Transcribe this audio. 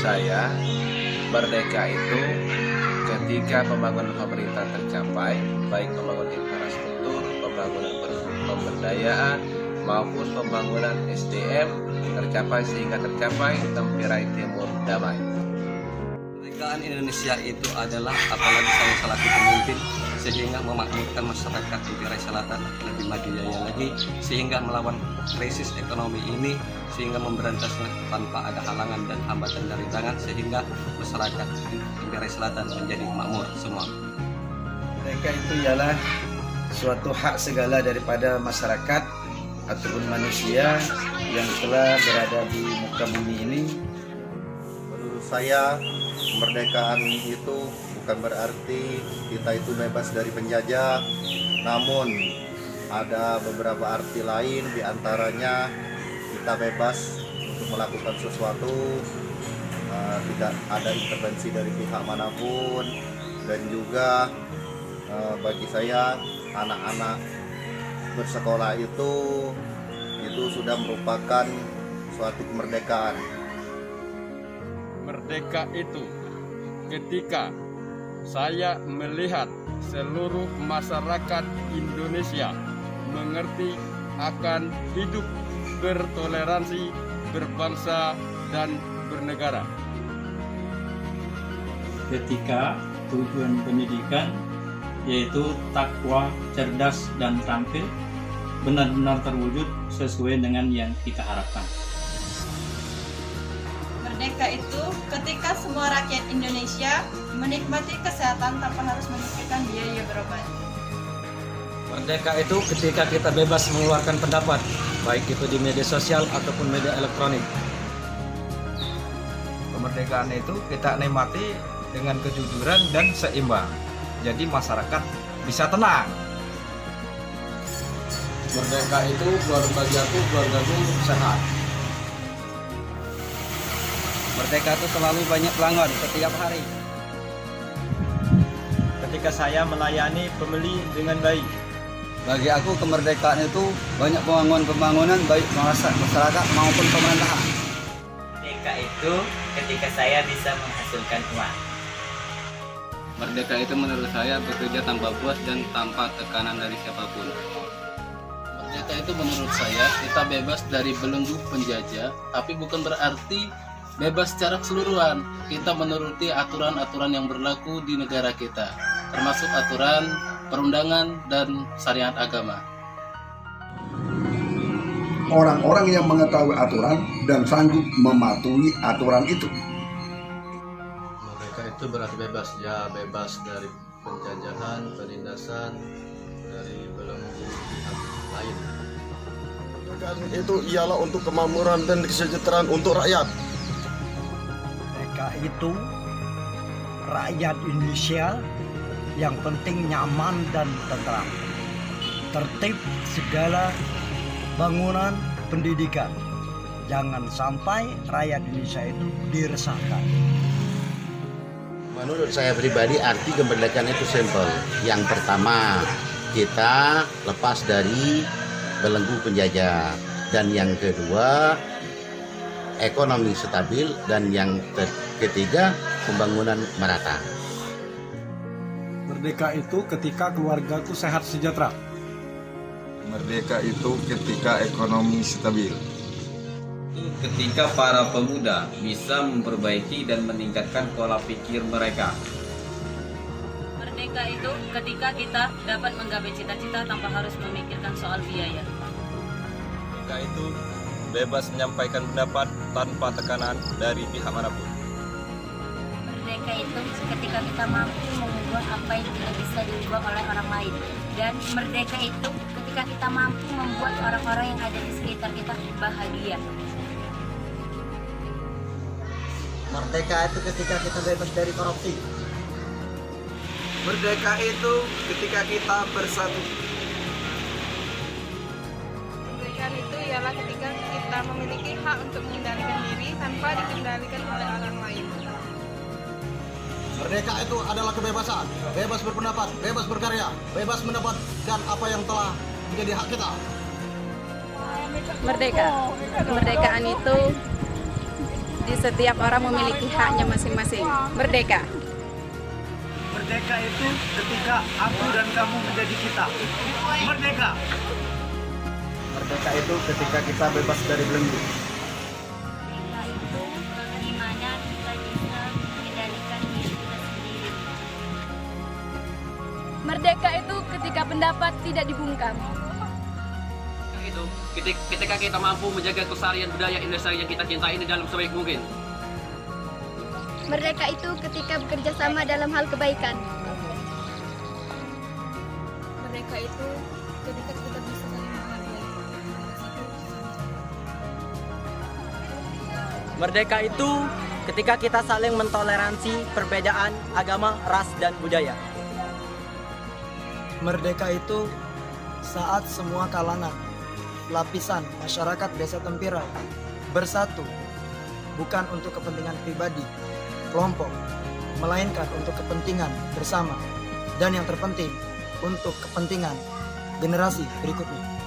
saya, merdeka itu ketika pembangunan pemerintah tercapai, baik pembangunan infrastruktur, pembangunan pemberdayaan, maupun pembangunan SDM tercapai sehingga tercapai Tempirai Timur damai. Kemerdekaan Indonesia itu adalah, apalagi saya selaku pemimpin, sehingga memakmurkan masyarakat Tempirai Selatan lebih maju jaya lagi, sehingga melawan krisis ekonomi ini, sehingga memberantasnya tanpa ada halangan dan hambatan dari tangan, sehingga masyarakat Tempirai Selatan menjadi makmur semua. Mereka itu ialah suatu hak segala daripada masyarakat ataupun manusia yang telah berada di muka bumi ini. Menurut saya, kemerdekaan itu bukan berarti kita itu bebas dari penjajah, namun ada beberapa arti lain, diantaranya kita bebas untuk melakukan sesuatu, tidak ada intervensi dari pihak manapun, dan juga bagi saya anak-anak bersekolah itu sudah merupakan suatu kemerdekaan. Merdeka itu ketika saya melihat seluruh masyarakat Indonesia mengerti akan hidup bertoleransi, berbangsa, dan bernegara. Ketika tujuan pendidikan yaitu takwa, cerdas, dan terampil benar-benar terwujud sesuai dengan yang kita harapkan. Merdeka itu ketika semua rakyat Indonesia menikmati kesehatan tanpa harus memikirkan biaya berobat. Merdeka itu ketika kita bebas mengeluarkan pendapat, baik itu di media sosial ataupun media elektronik. Kemerdekaan itu kita nikmati dengan kejujuran dan seimbang. Jadi masyarakat bisa tenang. Merdeka itu keluargaku sehat. Merdeka itu selalu banyak pelanggan setiap hari. Ketika saya melayani pembeli dengan baik. Bagi aku kemerdekaan itu banyak pembangunan baik masyarakat maupun pemerintahan. Merdeka itu ketika saya bisa menghasilkan uang. Merdeka itu menurut saya bekerja tanpa puas dan tanpa tekanan dari siapapun. Merdeka itu menurut saya kita bebas dari belenggu penjajah, tapi bukan berarti bebas secara keseluruhan. Kita menuruti aturan-aturan yang berlaku di negara kita, termasuk aturan perundangan dan syariat agama. Orang-orang yang mengetahui aturan dan sanggup mematuhi aturan itu. Merdeka itu berarti bebas, ya bebas dari penjajahan, penindasan, dari belenggu pihak lain. Kemerdekaan itu ialah untuk kemakmuran dan kesejahteraan untuk rakyat. Mereka itu rakyat Indonesia yang penting nyaman dan tentram, tertib segala bangunan pendidikan. Jangan sampai rakyat Indonesia itu diresahkan. Menurut saya pribadi arti kemerdekaan itu simpel. Yang pertama, kita lepas dari belenggu penjajah, dan yang kedua ekonomi stabil, dan yang ketiga pembangunan merata. Merdeka itu ketika keluargaku sehat sejahtera. Merdeka itu ketika ekonomi stabil. Ketika para pemuda bisa memperbaiki dan meningkatkan pola pikir mereka. Merdeka itu ketika kita dapat menggapai cita-cita tanpa harus memikirkan soal biaya. Merdeka itu bebas menyampaikan pendapat tanpa tekanan dari pihak manapun. Merdeka itu ketika kita mampu mengubah apa yang tidak bisa diubah oleh orang lain. Dan merdeka itu ketika kita mampu membuat orang-orang yang ada di sekitar kita bahagia. Merdeka itu ketika kita bebas dari korupsi. Merdeka itu ketika kita bersatu. Kemerdekaan itu ialah ketika kita memiliki hak untuk mengendalikan diri tanpa dikendalikan oleh orang lain. Merdeka itu adalah kebebasan, bebas berpendapat, bebas berkarya, bebas mendapatkan apa yang telah menjadi hak kita. Merdeka, kemerdekaan itu Jadi setiap orang memiliki haknya masing-masing. Merdeka. Merdeka itu ketika aku dan kamu menjadi kita. Merdeka. Merdeka itu ketika kita bebas dari belenggu. Merdeka itu di mana kita bisa mengendalikan diri kita sendiri. Merdeka itu ketika pendapat tidak dibungkam. Itu ketika kita mampu menjaga kelestarian budaya Indonesia yang kita cintai ini dalam sebaik mungkin. Merdeka itu ketika bekerja sama dalam hal kebaikan. Merdeka itu ketika kita bisa saling menghargai. Merdeka itu ketika kita saling mentoleransi perbedaan agama, ras, dan budaya. Merdeka itu saat semua kalangan, lapisan masyarakat Desa Tempirai bersatu, bukan untuk kepentingan pribadi, kelompok, melainkan untuk kepentingan bersama, dan yang terpenting, untuk kepentingan generasi berikutnya.